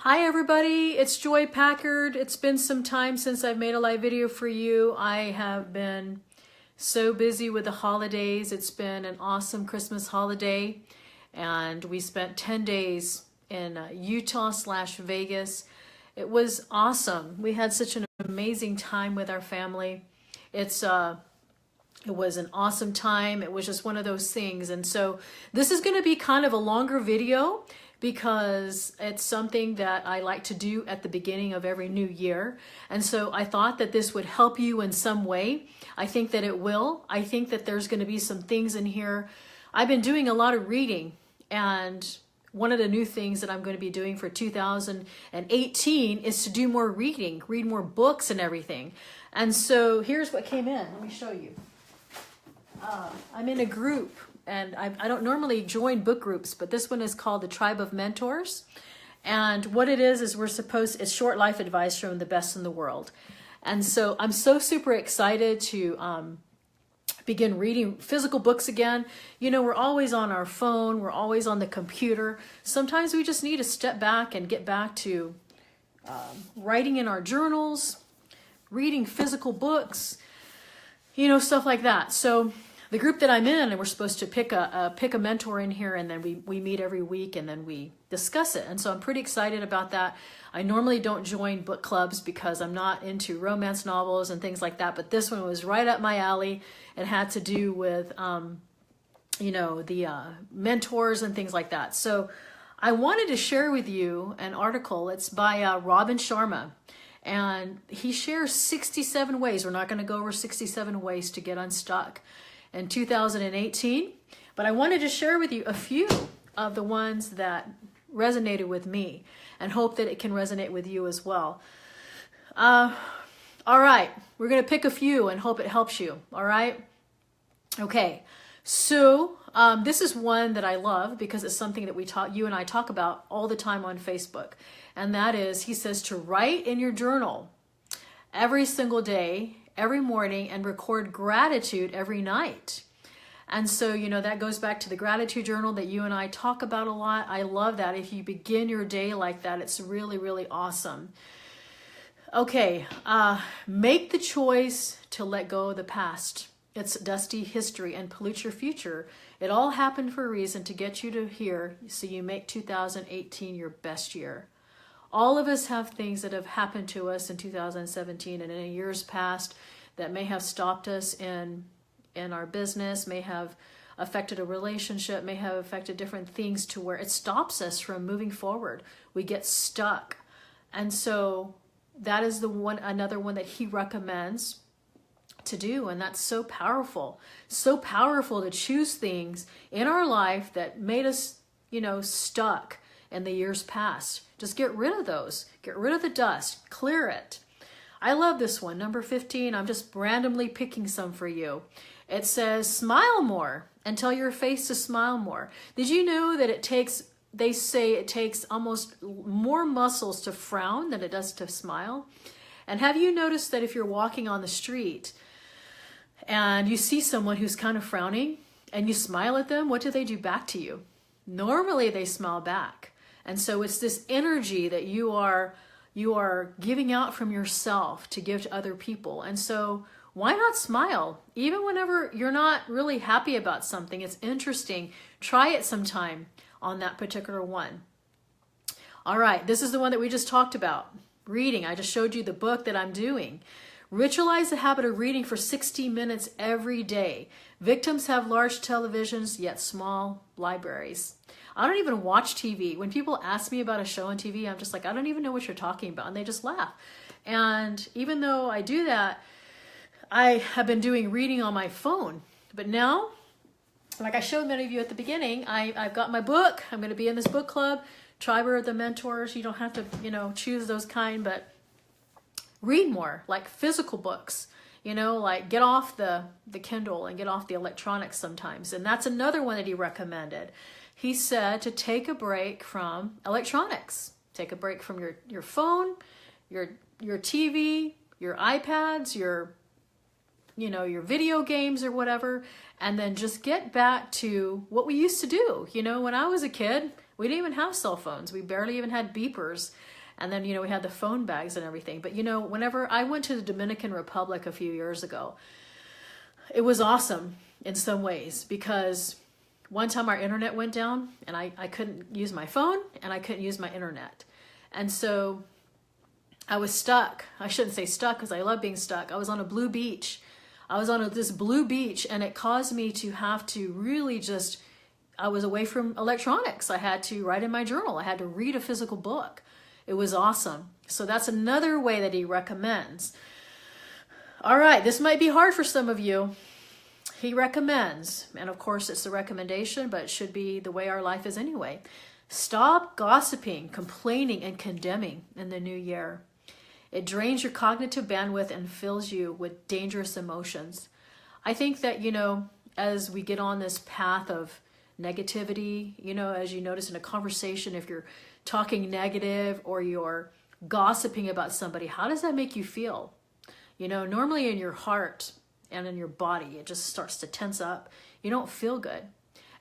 Hi everybody, it's Joy Packard. It's been some time since I've made a live video for you. I have been so busy with the holidays. It's been an awesome Christmas holiday and we spent 10 days in Utah/Vegas. It was awesome. We had such an amazing time with our family. It was an awesome time. It was just one of those things. And so this is going to be kind of a longer video because it's something that I like to do at the beginning of every new year. And so I thought that this would help you in some way. I think that it will. I think that there's going to be some things in here. I've been doing a lot of reading, and one of the new things that I'm going to be doing for 2018 is to do more reading, read more books and everything. And so here's what came in. Let me show you. I'm in a group, and I don't normally join book groups, but this one is called the Tribe of Mentors. And what it is it's short life advice from the best in the world. And so I'm so super excited to begin reading physical books again. You know, we're always on our phone, we're always on the computer. Sometimes we just need to step back and get back to writing in our journals, reading physical books, you know, stuff like that. So the group that I'm in, and we're supposed to pick a mentor in here, and then we meet every week and then we discuss it. And so I'm pretty excited about that. I normally don't join book clubs because I'm not into romance novels and things like that, but this one was right up my alley. It had to do with, you know, the mentors and things like that. So I wanted to share with you an article. It's by Robin Sharma. And he shares 67 ways. We're not going to go over 67 ways to get unstuck in 2018. But I wanted to share with you a few of the ones that resonated with me and hope that it can resonate with you as well. All right. We're going to pick a few and hope it helps you. All right. Okay. So this is one that I love because it's something that you and I talk about all the time on Facebook. And that is, he says to write in your journal every single day, every morning, and record gratitude every night. And so, you know, that goes back to the gratitude journal that you and I talk about a lot. I love that. If you begin your day like that, it's really, really awesome. Okay, make the choice to let go of the past. It's dusty history and pollute your future. It all happened for a reason, to get you to here, so you make 2018 your best year. All of us have things that have happened to us in 2017 and in years past that may have stopped us in our business, may have affected a relationship, may have affected different things to where it stops us from moving forward. We get stuck. And so that is another one that he recommends to do. And that's so powerful to choose things in our life that made us, you know, stuck in the years past. Just get rid of those. Get rid of the dust. Clear it. I love this one. Number 15. I'm just randomly picking some for you. It says, smile more and tell your face to smile more. Did you know that they say it takes almost more muscles to frown than it does to smile? And have you noticed that if you're walking on the street and you see someone who's kind of frowning and you smile at them, what do they do back to you? Normally they smile back. And so it's this energy that you are giving out from yourself to give to other people. And so why not smile? Even whenever you're not really happy about something, it's interesting. Try it sometime on that particular one. All right, this is the one that we just talked about. Reading. I just showed you the book that I'm doing. Ritualize the habit of reading for 60 minutes every day. Victims have large televisions, yet small libraries. I don't even watch TV. When people ask me about a show on TV, I'm just like, I don't even know what you're talking about. And they just laugh. And even though I do that, I have been doing reading on my phone. But now, like I showed many of you at the beginning, I've got my book. I'm going to be in this book club. Tribe of the Mentors. You don't have to, you know, choose those kind, but read more, like physical books. You know, like get off the Kindle and get off the electronics sometimes. And that's another one that he recommended. He said to take a break from electronics. Take a break from your phone, your TV, your iPads, your video games or whatever, and then just get back to what we used to do. You know, when I was a kid, We didn't even have cell phones. We barely even had beepers. And then, we had the phone bags and everything. But, whenever I went to the Dominican Republic a few years ago, it was awesome in some ways, because one time our internet went down and I couldn't use my phone and I couldn't use my internet. And so I was stuck. I shouldn't say stuck, because I love being stuck. I was on a blue beach. I was on this blue beach, and it caused me to have to really I was away from electronics. I had to write in my journal. I had to read a physical book. It was awesome. So that's another way that he recommends. All right, this might be hard for some of you. He recommends, and of course it's a recommendation, but it should be the way our life is anyway. Stop gossiping, complaining, and condemning in the new year. It drains your cognitive bandwidth and fills you with dangerous emotions. I think that, as we get on this path of negativity, as you notice in a conversation, if you're talking negative or you're gossiping about somebody, how does that make you feel? Normally in your heart and in your body, it just starts to tense up. You don't feel good.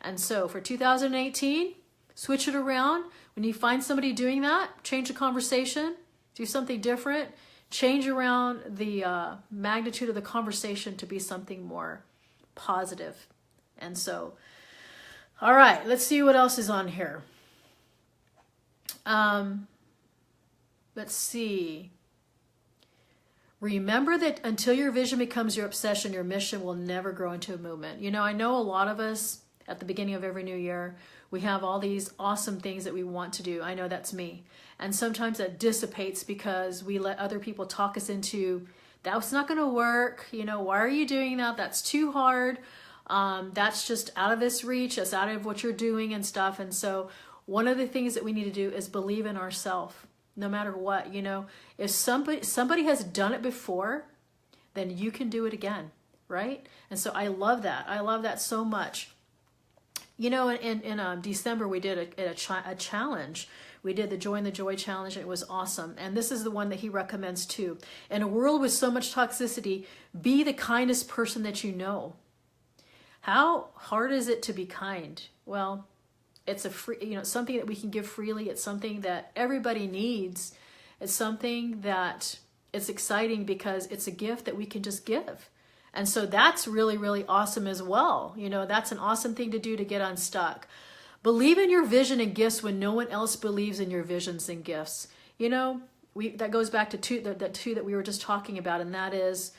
And so for 2018, switch it around. When you find somebody doing that, change the conversation, do something different, change around the magnitude of the conversation to be something more positive. And so, all right, let's see what else is on here. Let's see. Remember that until your vision becomes your obsession, your mission will never grow into a movement. I know a lot of us at the beginning of every new year, we have all these awesome things that we want to do. I know that's me. And sometimes that dissipates because we let other people talk us into, that's not going to work. Why are you doing that? That's too hard. That's just out of this reach. That's out of what you're doing and stuff. And so one of the things that we need to do is believe in ourselves, no matter what. If somebody has done it before, then you can do it again, right? And so I love that. I love that so much. In December, we did a challenge. We did the Join the Joy challenge, and it was awesome. And this is the one that he recommends too. In a world with so much toxicity, be the kindest person that you know. How hard is it to be kind? Well, it's a free, something that we can give freely. It's something that everybody needs. It's something that it's exciting because it's a gift that we can just give. And so that's really, really awesome as well. That's an awesome thing to do to get unstuck. Believe in your vision and gifts when no one else believes in your visions and gifts. That goes back to two that we were just talking about, and that is,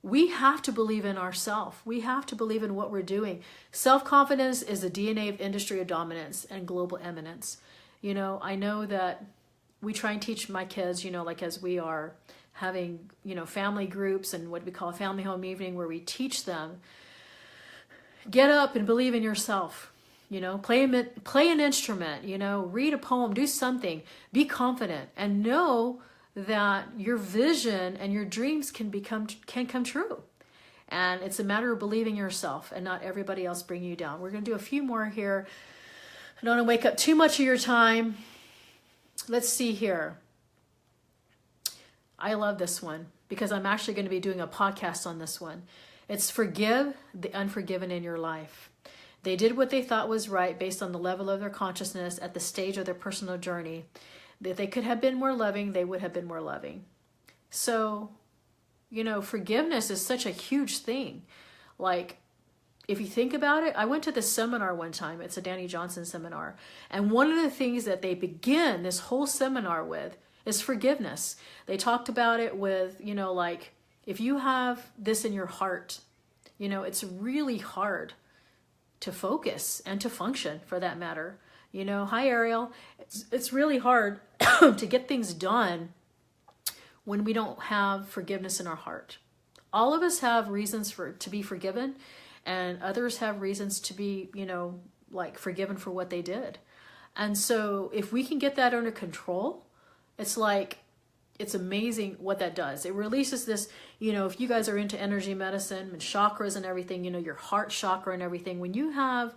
we have to believe in ourselves. We have to believe in what we're doing. Self-confidence is the DNA of industry of dominance and global eminence. I know that we try and teach my kids, as we are having, family groups and what we call a family home evening, where we teach them, get up and believe in yourself. Play an instrument, read a poem, do something, be confident, and know that your vision and your dreams can come true. And it's a matter of believing yourself and not everybody else bringing you down. We're going to do a few more here. I don't want to wake up too much of your time. Let's see here. I love this one because I'm actually going to be doing a podcast on this one. It's forgive the unforgiven in your life. They did what they thought was right based on the level of their consciousness at the stage of their personal journey. If they could have been more loving, they would have been more loving. So, forgiveness is such a huge thing. Like, if you think about it, I went to this seminar one time. It's a Danny Johnson seminar. And one of the things that they begin this whole seminar with is forgiveness. They talked about it with, if you have this in your heart, it's really hard to focus and to function, for that matter. Hi Ariel. It's really hard to get things done when we don't have forgiveness in our heart. All of us have reasons to be forgiven, and others have reasons to be, forgiven for what they did. And so if we can get that under control, it's amazing what that does. It releases this, if you guys are into energy medicine and chakras and everything, your heart chakra and everything, when you have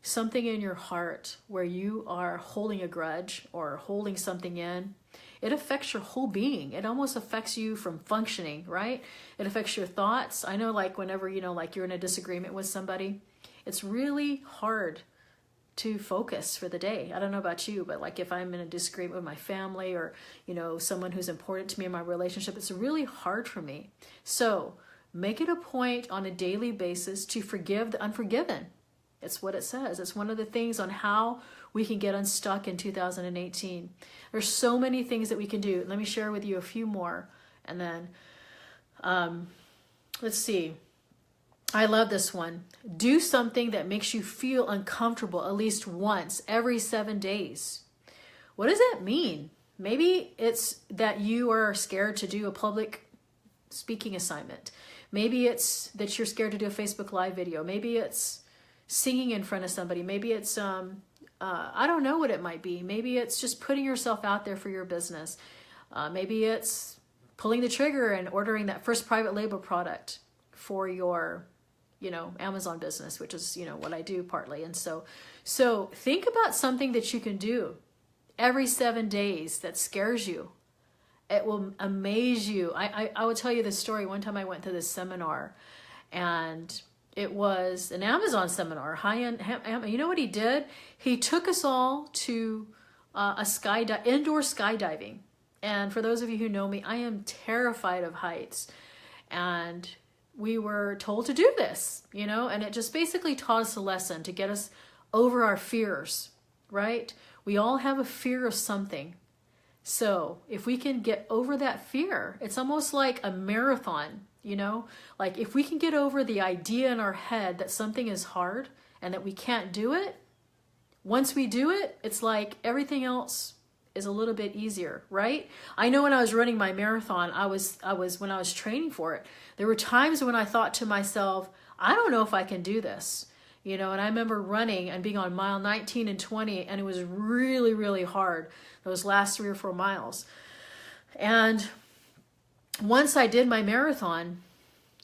something in your heart where you are holding a grudge or holding something in, it affects your whole being. It almost affects you from functioning, right? It affects your thoughts. I know whenever, you're in a disagreement with somebody, it's really hard to focus for the day. I don't know about you, but like if I'm in a disagreement with my family or, you know, someone who's important to me in my relationship, it's really hard for me. So make it a point on a daily basis to forgive the unforgiven. It's what it says. It's one of the things on how we can get unstuck in 2018. There's so many things that we can do. Let me share with you a few more. And then, let's see. I love this one. Do something that makes you feel uncomfortable at least once every 7 days. What does that mean? Maybe it's that you are scared to do a public speaking assignment. Maybe it's that you're scared to do a Facebook Live video. Maybe it's singing in front of somebody. Maybe it's, I don't know what it might be. Maybe it's just putting yourself out there for your business. Maybe it's pulling the trigger and ordering that first private label product for your, you know, Amazon business, which is, you know, what I do partly. And so think about something that you can do every 7 days that scares you. It will amaze you. I will tell you this story. One time I went to this seminar, and it was an Amazon seminar, high-end. You know what he did? He took us all to indoor skydiving. And for those of you who know me, I am terrified of heights. And we were told to do this, you know, and it just basically taught us a lesson to get us over our fears, right? We all have a fear of something. So if we can get over that fear, it's almost like a marathon, you know, like if we can get over the idea in our head that something is hard and that we can't do it, once we do it, it's like everything else is a little bit easier, right? I know when I was running my marathon, when I was training for it, there were times when I thought to myself, I don't know if I can do this, you know, and I remember running and being on mile 19 and 20, and it was really, really hard, those last 3 or 4 miles. And once I did my marathon,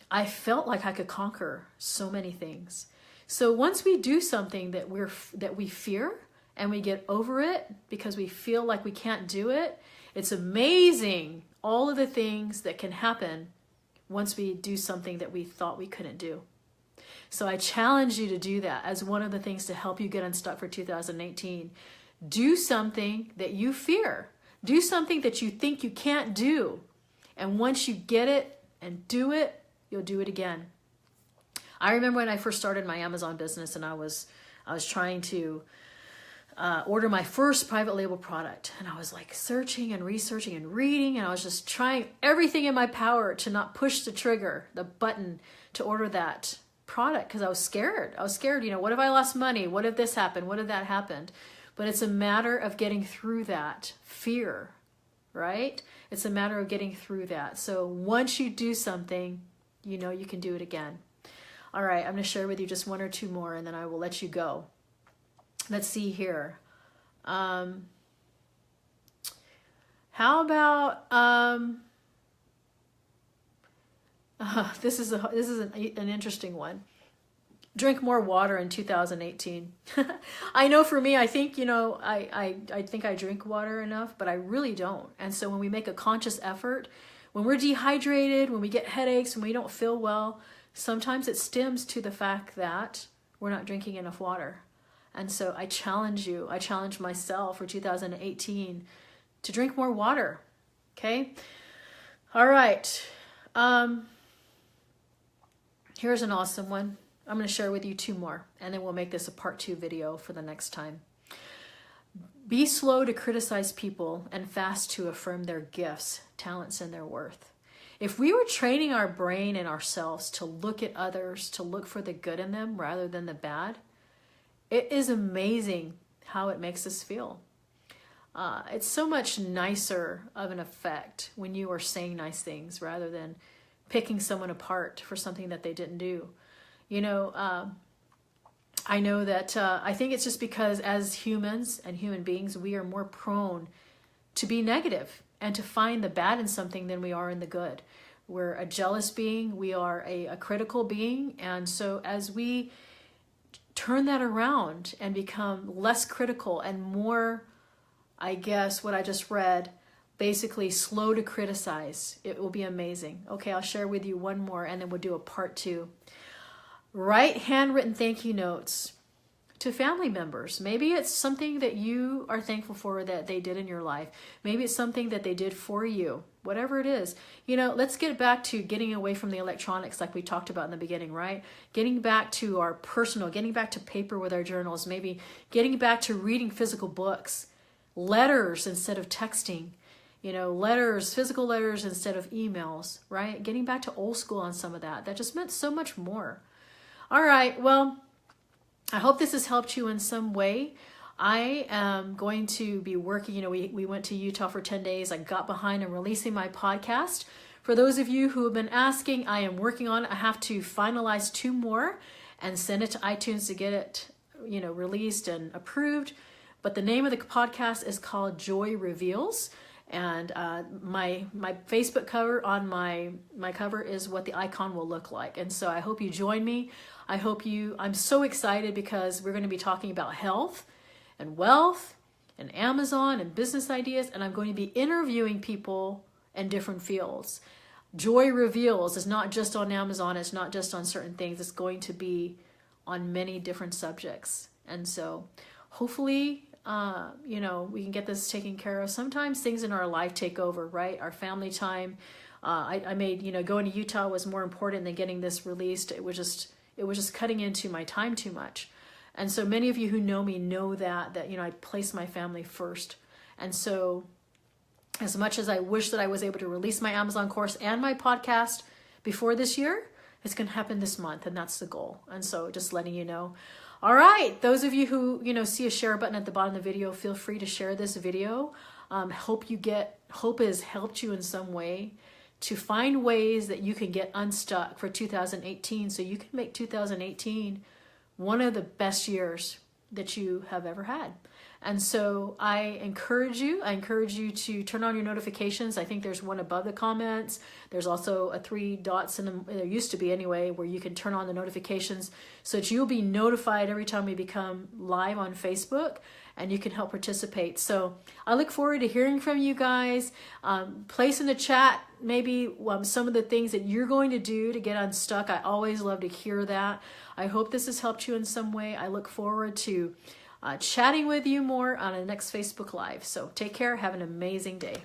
I felt like I could conquer so many things. So once we do something that we fear, and we get over it because we feel like we can't do it, it's amazing all of the things that can happen once we do something that we thought we couldn't do. So I challenge you to do that as one of the things to help you get unstuck for 2018. Do something that you fear. Do something that you think you can't do. And once you get it and do it, you'll do it again. I remember when I first started my Amazon business, and I was trying to order my first private label product, and I was like searching and researching and reading, and I was just trying everything in my power to not push the button to order that product because I was scared. You know, what if I lost money? What if this happened? What if that happened? But it's a matter of getting through that fear, right? It's a matter of getting through that. So once you do something, you know you can do it again. All right, I'm going to share with you just 1 or 2 more, and then I will let you go. Let's see here. How about this is an interesting one. Drink more water in 2018. I know for me, I think, you know, I think I drink water enough, but I really don't. And so when we make a conscious effort, when we're dehydrated, when we get headaches, when we don't feel well, sometimes it stems to the fact that we're not drinking enough water. And so I challenge you, I challenge myself for 2018 to drink more water, okay? All right. Here's an awesome one. I'm going to share with you 2 more, and then we'll make this a part 2 video for the next time. Be slow to criticize people and fast to affirm their gifts, talents, and their worth. If we were training our brain and ourselves to look at others, to look for the good in them rather than the bad, it is amazing how it makes us feel. It's so much nicer of an effect when you are saying nice things rather than picking someone apart for something that they didn't do. You know, I know that I think it's just because as humans and human beings, we are more prone to be negative and to find the bad in something than we are in the good. We're a jealous being. We are a critical being. And so as we turn that around and become less critical and more, I guess, what I just read, basically slow to criticize, it will be amazing. Okay, I'll share with you 1 more, and then we'll do a part 2. Write handwritten thank you notes to family members. Maybe it's something that you are thankful for that they did in your life. Maybe it's something that they did for you. Whatever it is, let's get back to getting away from the electronics like we talked about in the beginning, right? Getting back to our personal, getting back to paper with our journals, maybe getting back to reading physical books, letters instead of texting, letters, physical letters instead of emails, right? Getting back to old school on some of that. That just meant so much more. All right, well, I hope this has helped you in some way. I am going to be working, we went to Utah for 10 days. I got behind on releasing my podcast. For those of you who have been asking, I am working on it. I have to finalize 2 more and send it to iTunes to get it, released and approved. But the name of the podcast is called Joy Reveals. And my Facebook cover on my cover is what the icon will look like. And so I hope you join me. I'm so excited because we're going to be talking about health and wealth and Amazon and business ideas. And I'm going to be interviewing people in different fields. Joy Reveals is not just on Amazon. It's not just on certain things. It's going to be on many different subjects. And so hopefully, we can get this taken care of. Sometimes things in our life take over, right? Our family time. I made, going to Utah was more important than getting this released. It was just cutting into my time too much. And so many of you who know me know that I place my family first. And so as much as I wish that I was able to release my Amazon course and my podcast before this year, it's going to happen this month. And that's the goal. And so just letting you know. All right. Those of you who, see a share button at the bottom of the video, feel free to share this video. Hope has helped you in some way to find ways that you can get unstuck for 2018 so you can make 2018 one of the best years that you have ever had. And so I encourage you to turn on your notifications. I think there's one above the comments. There's also a 3 dots in them. There used to be anyway, where you can turn on the notifications so that you'll be notified every time we become live on Facebook and you can help participate. So I look forward to hearing from you guys. Place in the chat maybe some of the things that you're going to do to get unstuck. I always love to hear that. I hope this has helped you in some way. I look forward to chatting with you more on the next Facebook Live. So take care. Have an amazing day.